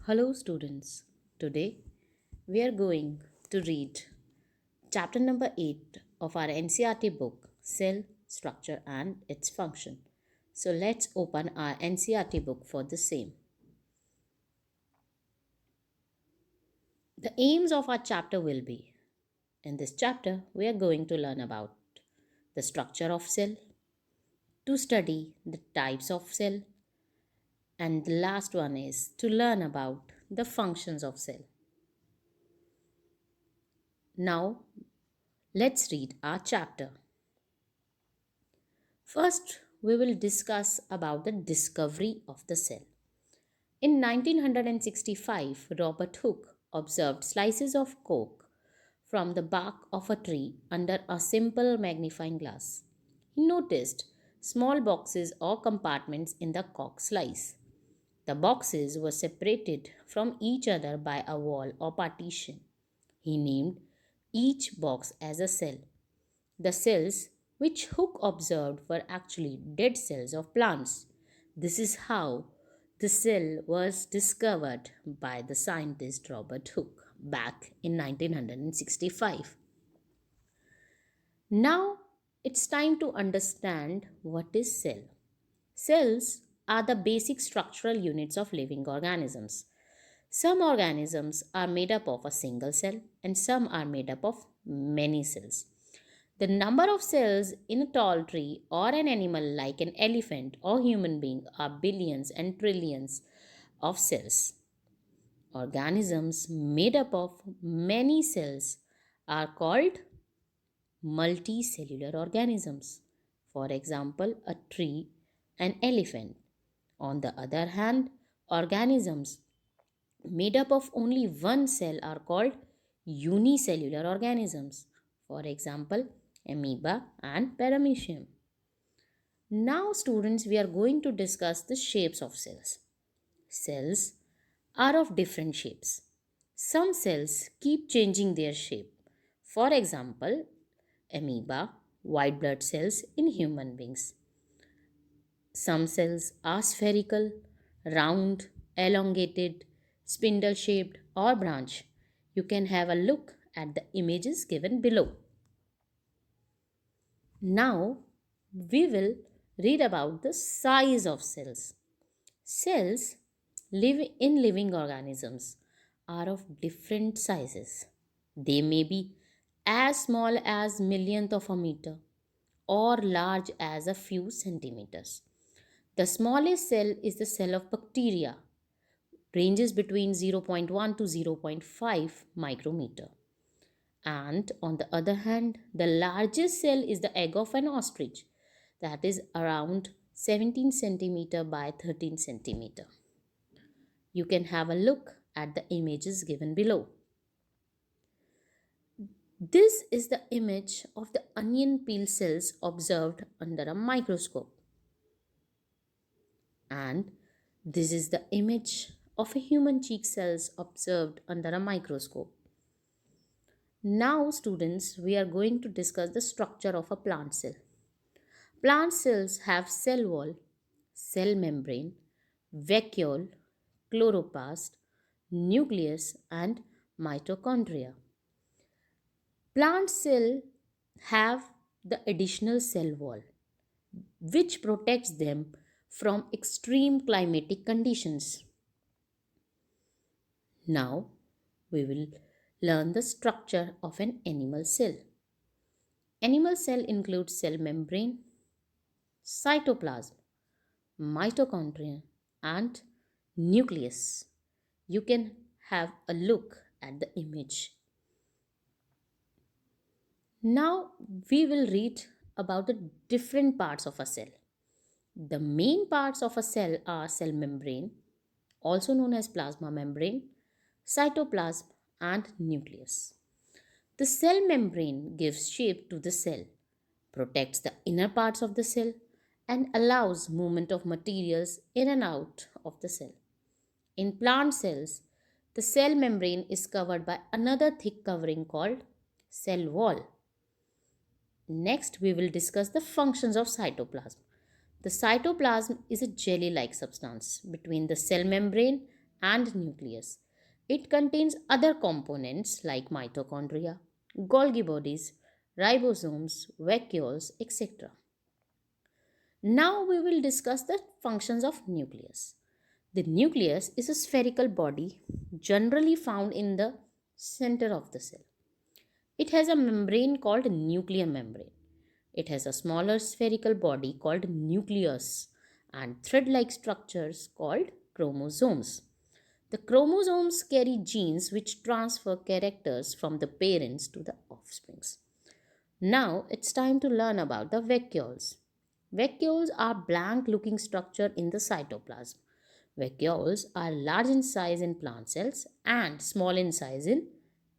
Hello, students. Today we are going to read chapter number 8 of our NCRT book, Cell Structure and its Function. So let's open our NCRT book for the same. The aims of our chapter will be in this chapter, we are going to learn about the structure of cell, to study the types of cell, and the last one is to learn about the functions of cell. Now, let's read our chapter. First, we will discuss about the discovery of the cell. In 1965, Robert Hooke observed slices of cork from the bark of a tree under a simple magnifying glass. He noticed small boxes or compartments in the cork slice. The boxes were separated from each other by a wall or partition. He named each box as a cell. The cells which Hooke observed were actually dead cells of plants. This is how the cell was discovered by the scientist Robert Hooke back in 1965. Now it's time to understand what is cell. Cells are the basic structural units of living organisms. Some organisms are made up of a single cell and some are made up of many cells. The number of cells in a tall tree or an animal like an elephant or human being are billions and trillions of cells. Organisms made up of many cells are called multicellular organisms. For example, a tree, an elephant. On the other hand, organisms made up of only one cell are called unicellular organisms. For example, amoeba and paramecium. Now, students, we are going to discuss the shapes of cells. Cells are of different shapes. Some cells keep changing their shape. For example, amoeba, white blood cells in human beings. Some cells are spherical, round, elongated, spindle shaped, or branch. You can have a look at the images given below. Now, we will read about the size of cells. Cells live in living organisms are of different sizes. They may be as small as millionth of a meter or large as a few centimeters. The smallest cell is the cell of bacteria, ranges between zero point 0.1 to zero point 0.5 micrometer. And on the other hand, the largest cell is the egg of an ostrich, that is around 17 centimeter by 13 centimeter. You can have a look at the images given below. This is the image of the onion peel cells observed under a microscope. And this is the image of a human cheek cells observed under a microscope. Now, students, we are going to discuss the structure of a plant cell. Plant cells have cell wall, cell membrane, vacuole, chloroplast, nucleus, and mitochondria. Plant cells have the additional cell wall, which protects them from extreme climatic conditions. Now, we will learn the structure of an animal cell. Animal cell includes cell membrane, cytoplasm, mitochondria, and nucleus. You can have a look at the image. Now we will read about the different parts of a cell. The main parts of a cell are cell membrane, also known as plasma membrane, cytoplasm, and nucleus. The cell membrane gives shape to the cell, protects the inner parts of the cell, and allows movement of materials in and out of the cell. In plant cells, the cell membrane is covered by another thick covering called cell wall. Next, we will discuss the functions of cytoplasm. The cytoplasm is a jelly like substance between the cell membrane and nucleus. It contains other components like mitochondria, Golgi bodies, ribosomes, vacuoles, etc. Now we will discuss the functions of nucleus. The nucleus is a spherical body generally found in the center of the cell. It has a membrane called nuclear membrane. It has a smaller spherical body called nucleus and thread like structures called chromosomes. The chromosomes carry genes which transfer characters from the parents to the offsprings. Now it's time to learn about the vacuoles. Vacuoles are blank looking structure in the cytoplasm. Vacuoles are large in size in plant cells and small in size in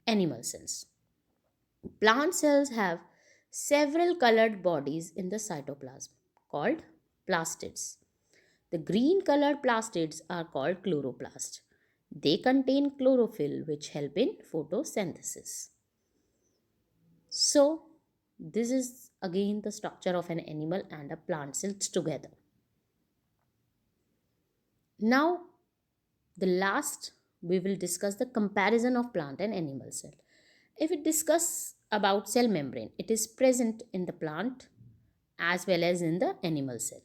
animal cells. Plant cells have several colored bodies in the cytoplasm called plastids. The green colored plastids are called chloroplasts. They contain chlorophyll which help in photosynthesis. So, this is again the structure of an animal and a plant cells together. Now, the last we will discuss the comparison of plant and animal cell. If we discuss about cell membrane, it is present in the plant as well as in the animal cell.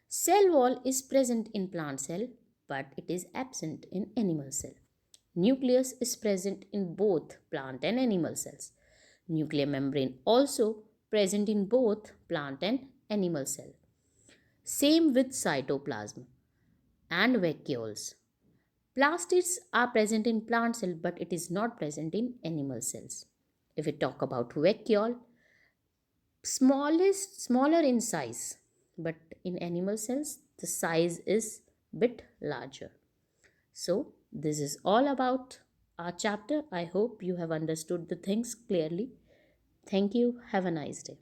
Cell wall is present in plant cell but it is absent in animal cell. Nucleus is present in both plant and animal cells. Nuclear membrane also present in both plant and animal cell. Same with cytoplasm and vacuoles. Plastids are present in plant cell but it is not present in animal cells. If we talk about vacuole, smaller in size but in animal cells the size is bit larger. So this is all about our chapter. I hope you have understood the things clearly. Thank you. Have a nice day.